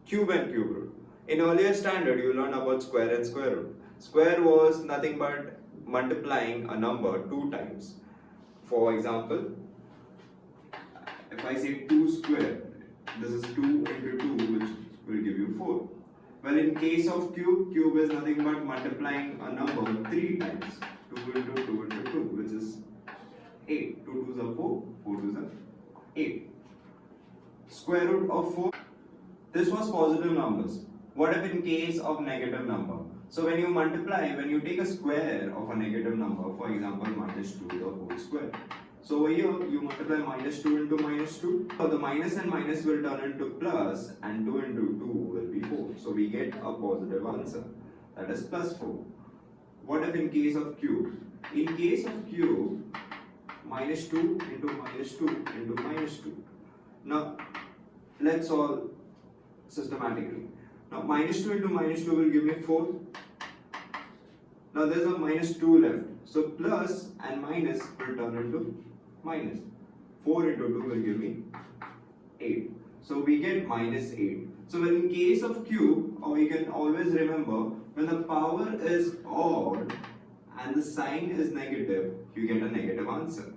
Cube and cube root. In earlier standard, you learned about square and square root. Square was nothing but multiplying a number 2 times. For example, if I say 2 square, this is 2 into 2, which will give you 4. Well, in case of cube, cube is nothing but multiplying a number 3 times. 2 into 2 into 2, which is 8. 2 2s are 4, 4 2s are 8. Square root of 4. This was positive numbers. What if in case of negative number? So when you multiply, when you take a square of a negative number, for example minus 2 the whole square. So over here you multiply minus 2 into minus 2. So the minus and minus will turn into plus and 2 into 2 will be 4. So we get a positive answer, that is plus 4. What if in case of cube? In case of cube, minus 2 into minus 2 into minus 2. Now let's solve systematically. Now minus 2 into minus 2 will give me 4. Now there's a minus 2 left. So plus and minus will turn into minus. 4 into 2 will give me 8. So we get minus 8. So in case of cube, or you can always remember, when the power is odd and the sign is negative, you get a negative answer.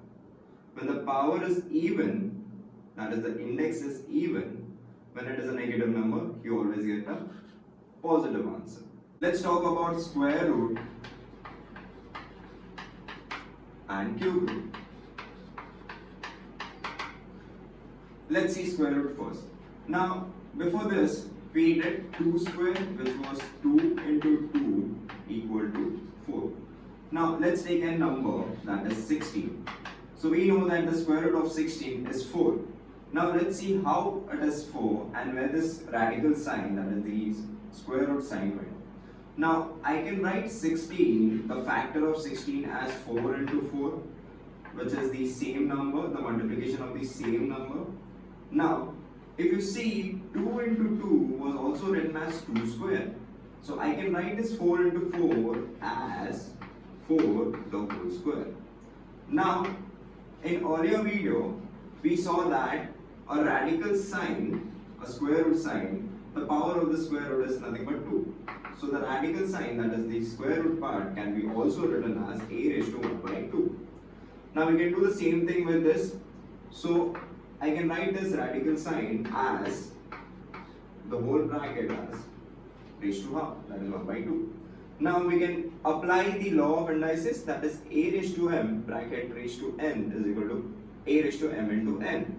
When the power is even, that is the index is even, when it is a negative number, you always get a positive answer. Let's talk about square root and cube root. Let's see square root first. Now, before this, we did 2 square, which was 2 into 2 equal to 4. Now, let's take a number that is 16. So, we know that the square root of 16 is 4. Now let's see how it is 4 and where this radical sign, that is the square root sign went. Now I can write 16, the factor of 16 as 4 into 4, which is the same number, the multiplication of the same number. Now if you see 2 into 2 was also written as 2 square. So I can write this 4 into 4 as 4 the whole square. Now in earlier video we saw that a radical sign, a square root sign, the power of the square root is nothing but 2. So the radical sign, that is the square root part, can be also written as a raised to 1 by 2. Now we can do the same thing with this. So I can write this radical sign as the whole bracket as raised to half, that is 1 by 2. Now we can apply the law of indices, that is a raised to m bracket raised to n is equal to a raised to m into n.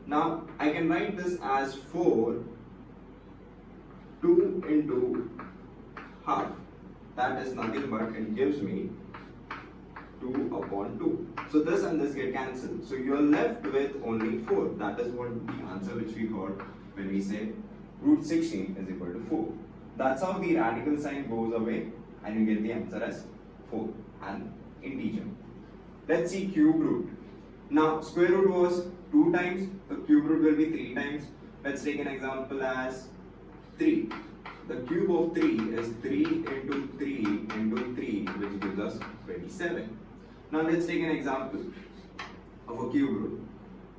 Now I can write this as 4 2 into half, that is nothing but it gives me 2 upon 2. So this and this get cancelled. So you are left with only 4. That is what the answer which we got when we say root 16 is equal to 4. That's how the radical sign goes away and you get the answer as 4, an integer. Let's see cube root. Now square root was 2 times, the cube root will be 3 times. Let's take an example as 3. The cube of 3 is 3 into 3 into 3, which gives us 27. Now let's take an example of a cube root.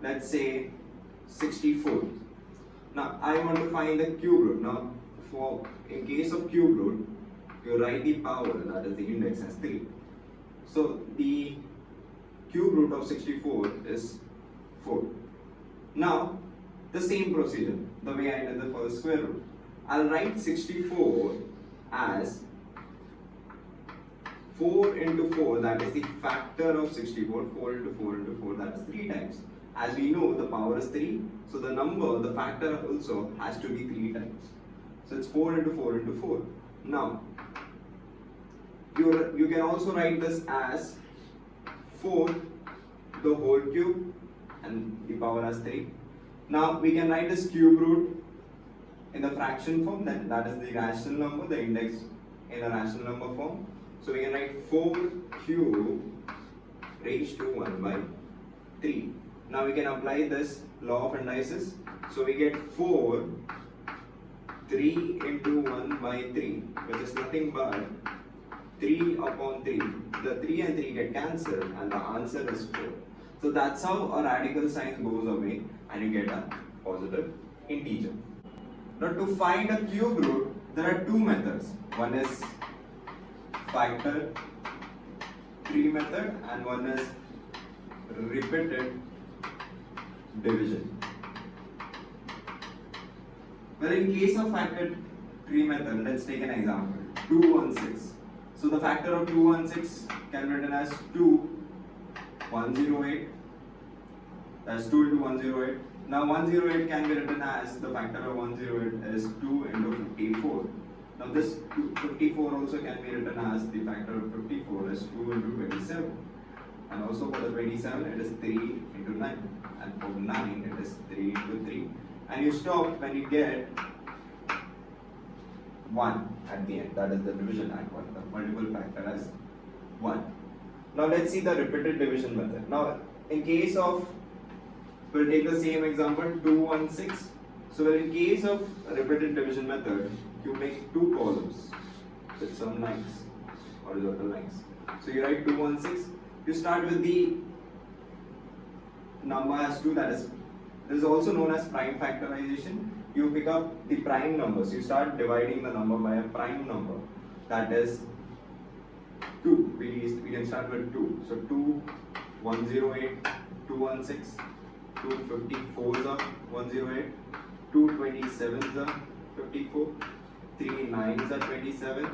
Let's say 64. Now I want to find the cube root. Now in case of cube root, you write the power, that is the index, as 3. So the cube root of 64 is 4. Now the same procedure, the way I did the first square root. I'll write 64 as 4 into 4, that is the factor of 64. 4 into 4 into 4, that is 3 times. As we know, the power is 3, so the number, the factor also has to be 3 times. So it's 4 into 4 into 4. Now you can also write this as 4 the whole cube and the power as 3. Now we can write this cube root in the fraction form, then that is the rational number, the index in a rational number form. So we can write 4 cube raised to 1 by 3. Now we can apply this law of indices. So we get 4 3 into 1 by 3, which is nothing but 3 upon 3. The 3 and 3 get cancelled and the answer is 4. So that's how a radical sign goes away and you get a positive integer. Now to find a cube root, there are two methods. One is factor tree method and one is repeated division. Well, in case of factor tree method, let's take an example. 216. So the factor of 216 can be written as 108. That's 2 into 108. Now 108 can be written as, the factor of 108 is 2 into 54. Now this 54 also can be written as, the factor of 54 is 2 into 27. And also for the 27 it is 3 into 9. And for 9 it is 3 into 3. And you stop when you get 1 at the end. That is the division at 1. The multiple factor as 1. Now let's see the repeated division method. Now in case of, we'll take the same example, 216. So in case of repeated division method, you make two columns with some lines, horizontal lines. So you write 216. You start with the number as 2, that is, this is also known as prime factorization. You pick up the prime numbers. You start dividing the number by a prime number, that is 2. We can start with 2. So 2, 108, 216, 254s are 108, 227s are 54, 3 9s are 27,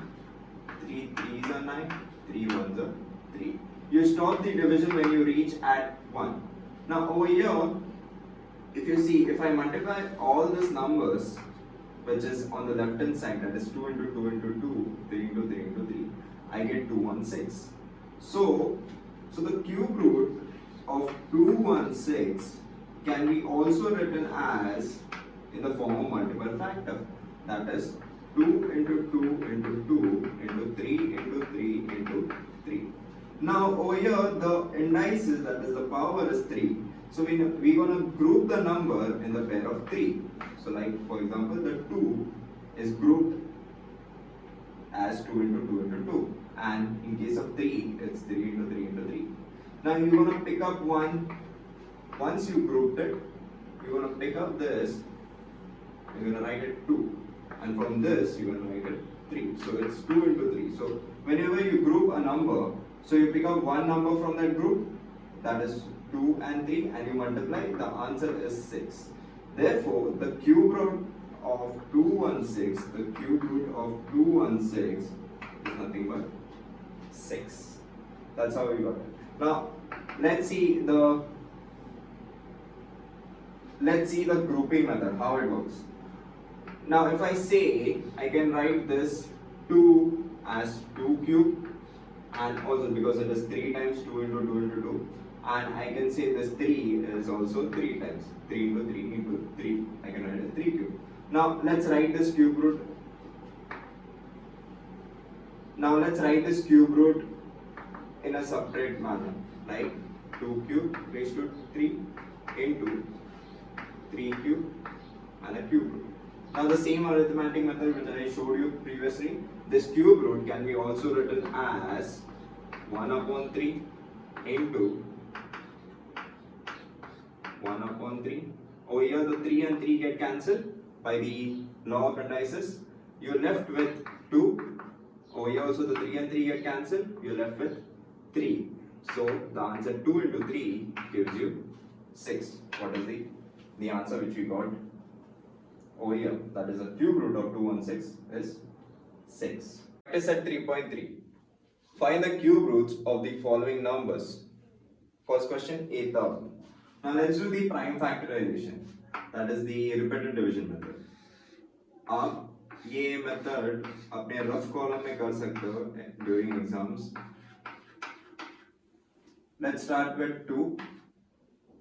3 3s are 9, 3 1s are 3. You stop the division when you reach at 1. Now over here, if you see, if I multiply all these numbers, which is on the left hand side, that is 2 into 2 into 2, 3 into 3 into 3, I get 216. So the cube root of 216 can be also written as in the form of multiple factor, that is 2 into 2 into 2 into 3 into 3 into 3. Now over here the indices, that is the power, is 3. So we're going to group the number in the pair of 3. So like for example, the 2 is grouped as 2 into 2 into 2, and in case of 3 it's 3 into 3 into 3. Now you're going to pick up one. Once you grouped it, you're going to pick up this, you're going to write it 2, and from this you're going to write it 3. So it's 2 into 3. So whenever you group a number, so you pick up one number from that group, that is 2 and 3, and you multiply, the answer is 6. Therefore, the cube root of 216, the cube root of 216 is nothing but 6. That's how we got it. Now let's see the grouping method, how it works. Now if I say, I can write this 2 as 2 cube, and also because it is 3 times 2 into 2 into 2, and I can say this 3 is also 3 times 3 into 3 into 3, I can write it 3 cube. Now let's write this cube root. Now let's write this cube root in a separate manner, like 2 cube raised to 3 into 3 cube and a cube root. Now the same arithmetic method which I showed you previously, this cube root can be also written as 1 upon 3 into 1 upon 3. Over here the 3 and 3 get cancelled by the law of indices. You're left with 2. Over here also the 3 and 3 get cancelled. You're left with 3. So the answer 2 into 3 gives you 6. What is the answer which we got over here? That is the cube root of 216 is 6. Practice at 3.3. Find the cube roots of the following numbers. First question, 8000. Now let's do the prime factorization. That is the repeated division method. आप ये method अपने rough column में कर सकते हो during exams. Let's start with 2.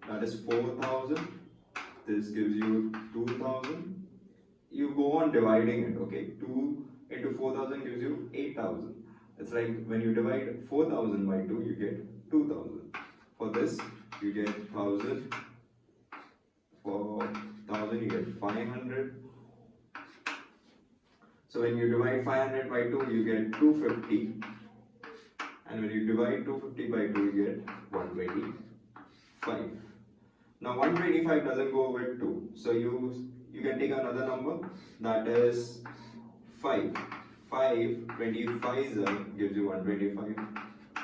That is 4000. This gives you 2000. You go on dividing it, okay? 2 into 4000 gives you 8000. It's like when you divide 4000 by 2, you get 2000. For this, you get 1000. For 1000, you get 500. So when you divide 500 by 2, you get 250. And when you divide 250 by 2, you get 125. Now 125 doesn't go with 2. So you you can take another number, that is 5. 5 25s gives you 125.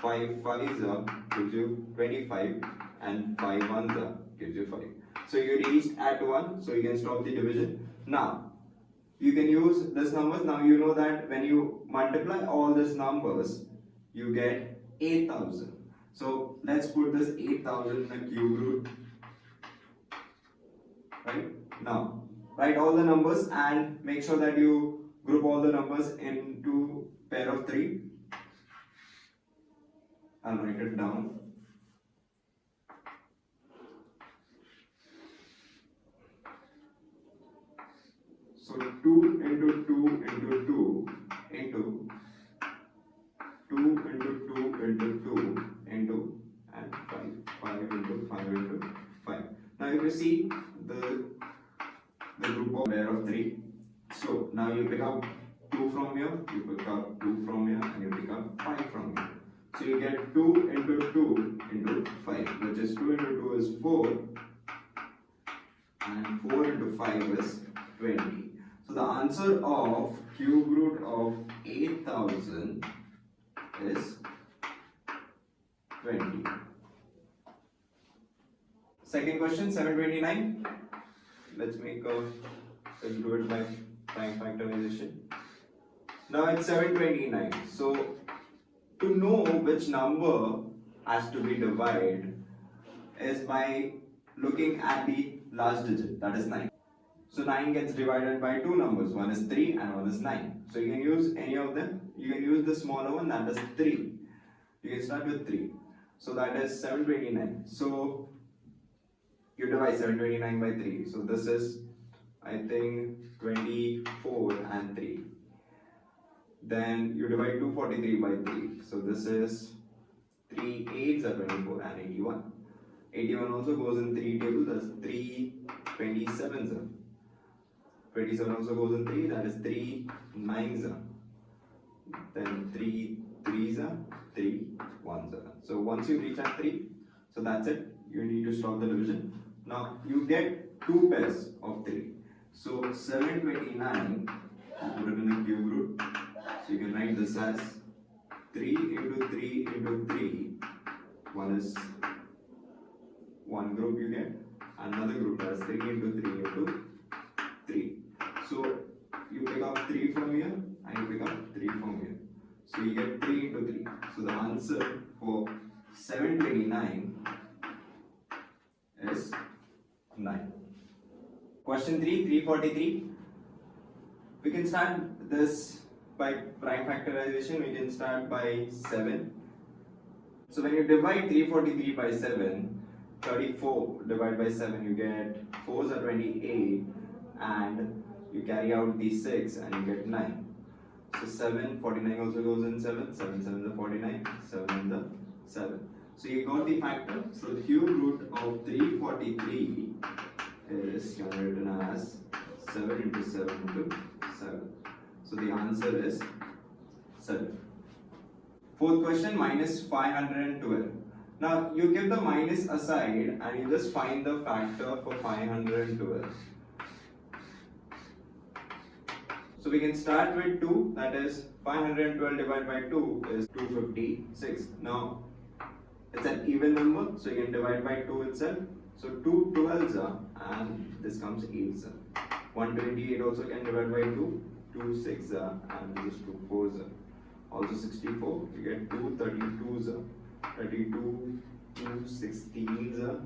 5 5s gives you 25, and 5 1s gives you 5. So you reached at 1, so you can stop the division. Now you can use this numbers. Now you know that when you multiply all these numbers, you get 8,000. So let's put this 8,000 in a cube root. Right? Now write all the numbers and make sure that you group all the numbers into pair of 3. I'll write it down. So 2 into 2 into 2 into 2 into 2 into 2 into and 5 into 5 into 5. Now if you see the group of pair of 3. So now you pick up 2 from here, you pick up 2 from here, and you pick up 5 from here. So you get 2 into 2 into 5, which is 2 into 2 is 4, and 4 into 5 is 20. So the answer of cube root of 8,000 is 20. Second question, 729. Let's do it by prime factorization. Now it's 729. So to know which number has to be divided is by looking at the last digit, that is 9. So 9 gets divided by two numbers, one is 3 and one is 9. So you can use any of them. You can use the smaller one, that is 3. You can start with 3. So that is 729. So you divide 729 by 3. So this is, I think, 24 and 3. Then you divide 243 by 3. So this is 3 8s are 24 and 81. 81 also goes in 3 table, that's 3 27s. 27 also goes in 3, that is 3 9s. Then 3 3s, 3 1s. So once you reach at 3, so that's it. You need to stop the division. Now you get two pairs of 3. So 729, put it in a cube root. So you can write this as 3 into 3 into 3. One is one group you get, another group as 3 into 3 into 3. So you pick up 3 from here and you pick up 3 from here. So you get 3 into 3. So the answer for 729 is 9. Question 3, 343. We can start this by prime factorization. We can start by 7. So when you divide 343 by 7, 34 divided by 7, you get 4s are 28, and you carry out the 6 and you get 9. So 7, 49 also goes in 7, 7 7 is 49, 7 in the 7. So you got the factor. So the cube root of 343 is written as 7 into 7 into 7. So the answer is 7. Fourth question, minus 512. Now you give the minus aside and you just find the factor for 512. So we can start with 2, that is 512 divided by 2 is 256. Now it's an even number, so you can divide by 2 itself. So 2 12s and this comes 8s. 128 also can divide by 2, 2 6s and this 2 4s. Also 64, you get 2 32s, 32, 2 16s,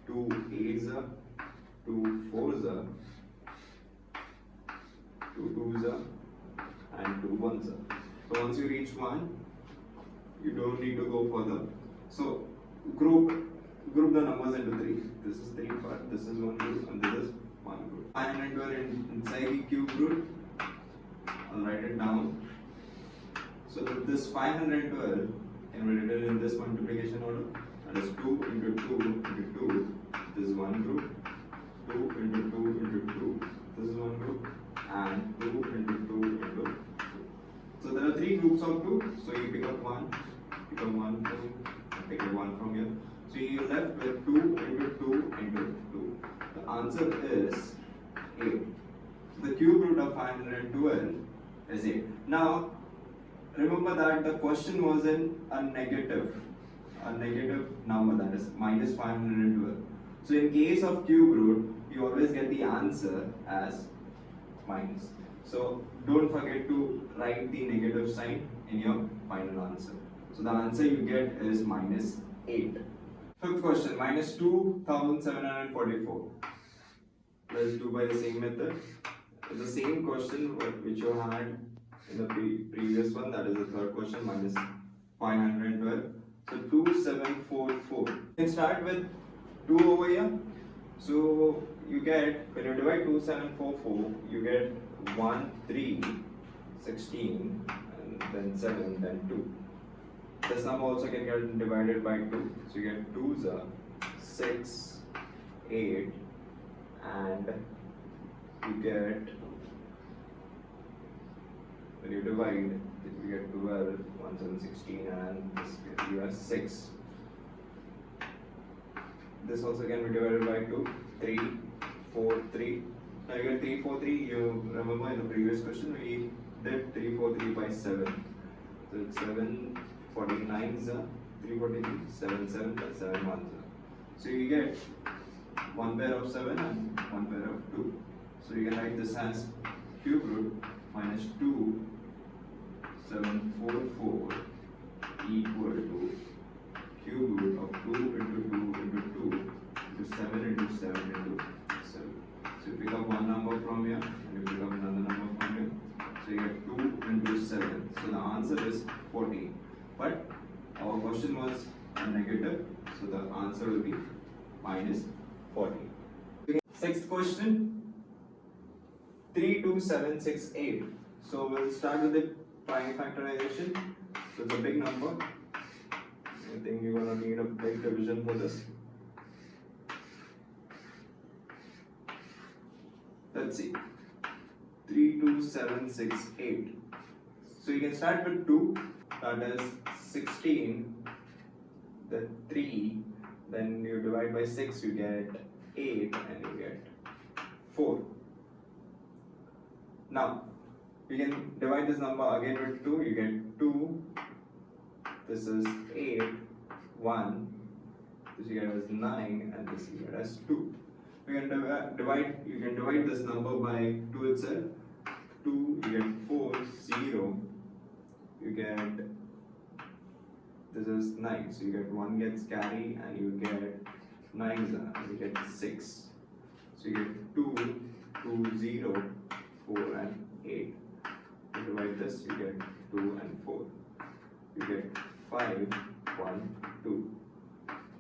2 8s, 2 4s, 2 2s and 2 1s. So once you reach 1, you don't need to go further. So group the numbers into 3. This is 3 part, this is one group, and this is one group. 512 inside the cube root. I'll write it down. So this 512 can be written in this multiplication order. That is 2 into 2 into 2. This is one group. 2 into 2 into 2. This is one group. And 2 into 2 into 2. So there are 3 groups of 2. So you pick up 1, pick up 1 from here, and pick up 1 from here. So you're left with 2 into 2 into 2. The answer is 8. The cube root of 512 is 8. Now, remember that the question was in a negative number, that is minus 512. So in case of cube root, you always get the answer as minus. So don't forget to write the negative sign in your final answer. So the answer you get is minus 8. Fifth question, minus 2744. Let's do by the same method. It's the same question which you had in the previous one, that is the third question, minus 512. So 2744. You can start with 2 over here. So you get, when you divide 2744, you get 1, 3, 16, and then 7, then 2. This number also can get divided by 2. So you get 2s are 6, 8, and you get, when you divide, you get 12, 1, 7, 16, and this you have 6. This also can be divided by 2, 3, 4, 3. Now you get 3, 4, 3. You remember in the previous question we did 3, 4, 3 by 7. So it's 7, 49 is 343, 7, 7 plus 7, 1. So you get one pair of 7 and one pair of 2. So you can write this as cube root minus 2, 744 equal to cube root of 2 into 2 into 2 into 7 into 7 into 7. So you pick up one number from here and you pick up another number from here. So you get 2 into 7. So the answer is 14. But our question was a negative, so the answer will be minus 14. Sixth question, 32768. So we'll start with the prime factorization. So it's a big number. I think you're going to need a big division for this. Let's see. 32768. So you can start with 2, that is 16, then 3, then you divide by 6, you get 8, and you get 4. Now, you can divide this number again with 2, you get 2, this is 8, 1, this you get as 9, and this you get as 2. You can divide this number by 2 itself. 2, you get 4, 0, you get, this is 9, so you get 1 gets carry and you get 9, and you get 6. So you get 2, 2, 0, 4 and 8. You divide this, you get 2 and 4. You get 5, 1, 2.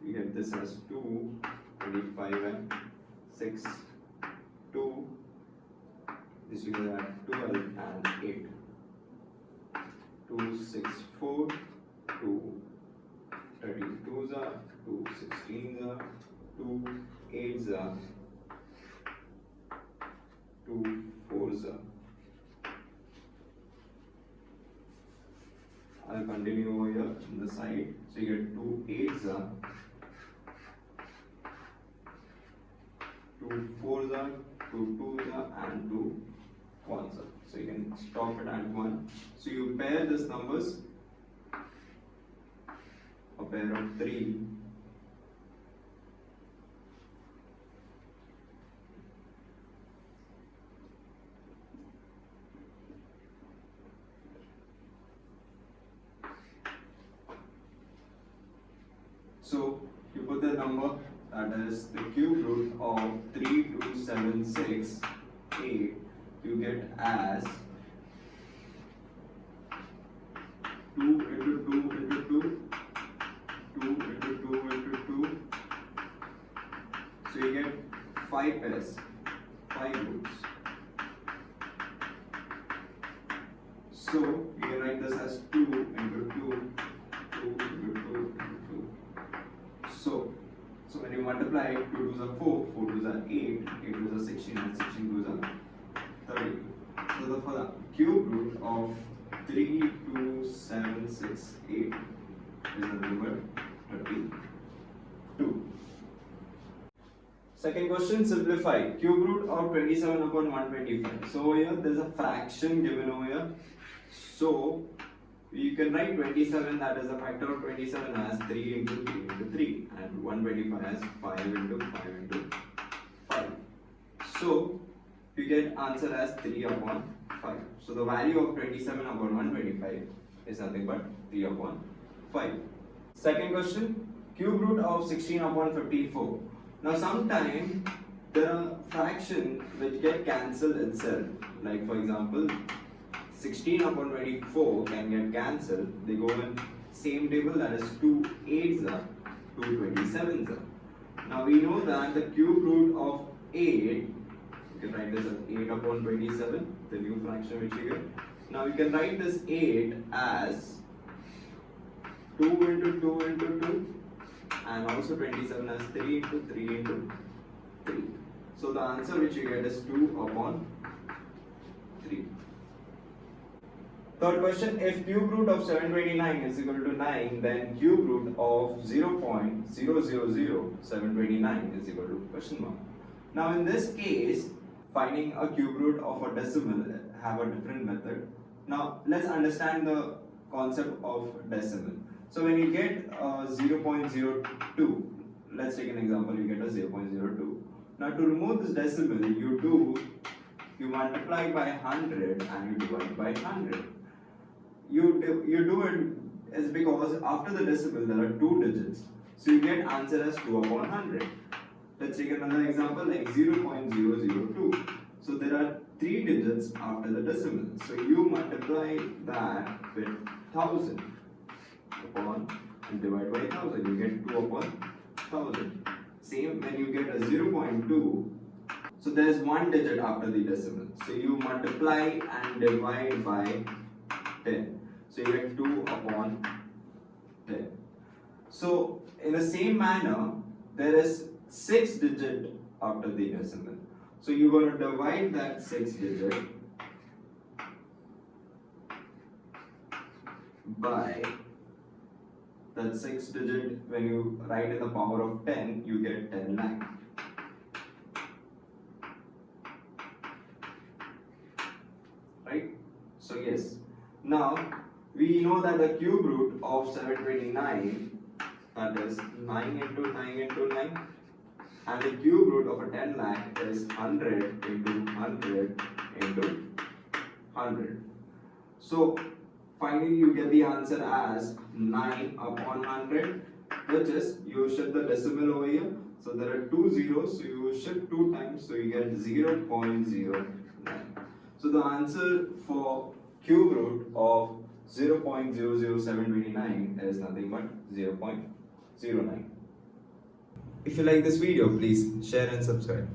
You get this as 2, 25 and 6, 2. This you get 12 and 8. 2, 6, 4, 2, 32s are, 2, 16s are, 2, 8s are, 2, 4s are. I'll continue over here on the side. So you get 2 8s are, 2 4s are, 2 2s are, and 2 1s are. So you can stop it at 1. So you pair these numbers, a pair of 3, so you put the number, that is the cube root of 32768, you get as 2 into 2 into 2, 2 into 2 into 2. So you get 5 pairs, 5 roots. So you can write this as 2 into 2, 2 into 2 into 2. So when you multiply it, 2 2s are 4, 4 2s are 8, 8 2s are 16, and 16 2s are 32. So the cube root of 32768 is the number 32. Second question, simplify. Cube root of 27 upon 125. So over here there is a fraction given over here. So you can write 27, that is a factor of 27 as 3 into 3 into 3, and 125 as 5 into 5 into 5. So you get answer as 3 upon 5. So the value of 27 upon 125 is nothing but 3 upon 5. Second question, cube root of 16 upon 54. Now sometimes there are fractions which get cancelled itself. Like for example, 16 upon 24 can get cancelled. They go in same table, that is 2 8s are, 2 27s are. Now we know that the cube root of 8, you can write this as 8 upon 27, the new fraction which you get. Now you can write this 8 as 2 into 2 into 2, and also 27 as 3 into 3 into 3. So the answer which you get is 2 upon 3. Third question, if cube root of 729 is equal to 9, then cube root of 0.000729 is equal to question mark. Now in this case, finding a cube root of a decimal have a different method. Now let's understand the concept of decimal. So when you get 0.02, let's take an example, you get a 0.02. Now to remove this decimal, you multiply by 100 and you divide by 100. You do it is because after the decimal there are 2 digits. So you get answer as 2 upon 100. Let's take another example like 0.002. So there are 3 digits after the decimal. So you multiply that with 1000 upon and divide by 1000. You get 2 upon 1000. Same when you get a 0.2. So there is 1 digit after the decimal. So you multiply and divide by 10. So you get 2 upon 10. So in the same manner, there is 6 digit after the decimal. So you're going to divide that 6 digit by that 6 digit. When you write in the power of 10, you get 10 lakh. Right? So yes. Now we know that the cube root of 729, that is 9 into 9 into 9, and the cube root of a 10 lakh is 100 into 100 into 100. So finally you get the answer as 9 upon 100, which is, you shift the decimal over here. So there are 2 zeros, so you shift 2 times, so you get 0.09. So the answer for cube root of 0.00729 is nothing but 0.09. If you like this video, please share and subscribe.